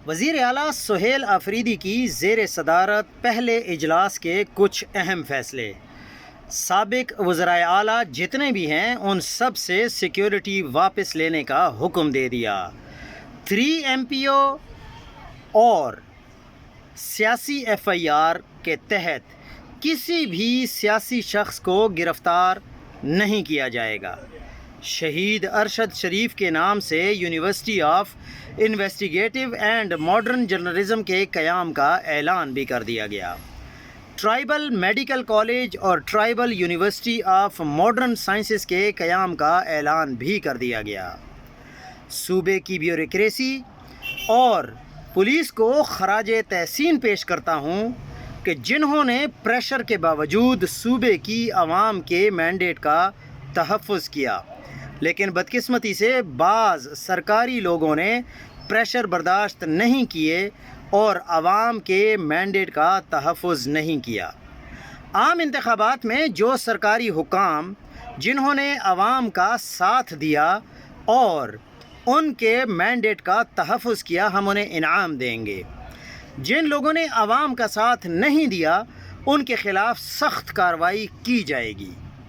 وزیر اعلیٰ سہیل آفریدی کی زیر صدارت پہلے اجلاس کے کچھ اہم فیصلے۔ سابق وزرائے اعلیٰ جتنے بھی ہیں ان سب سے سیکیورٹی واپس لینے کا حکم دے دیا۔ 3 MPO اور سیاسی FIR کے تحت کسی بھی سیاسی شخص کو گرفتار نہیں کیا جائے گا۔ شہید ارشد شریف کے نام سے university of investigative and modern journalism کے قیام کا اعلان بھی کر دیا گیا۔ ٹرائبل میڈیکل کالج اور tribal university of modern sciences کے قیام کا اعلان بھی کر دیا گیا۔ صوبے کی بیوروکریسی اور پولیس کو خراج تحسین پیش کرتا ہوں کہ جنہوں نے پریشر کے باوجود صوبے کی عوام کے مینڈیٹ کا تحفظ کیا، لیکن بدقسمتی سے بعض سرکاری لوگوں نے پریشر برداشت نہیں کیے اور عوام کے مینڈیٹ کا تحفظ نہیں کیا۔ عام انتخابات میں جو سرکاری حکام جنہوں نے عوام کا ساتھ دیا اور ان کے مینڈیٹ کا تحفظ کیا، ہم انہیں انعام دیں گے۔ جن لوگوں نے عوام کا ساتھ نہیں دیا ان کے خلاف سخت کارروائی کی جائے گی۔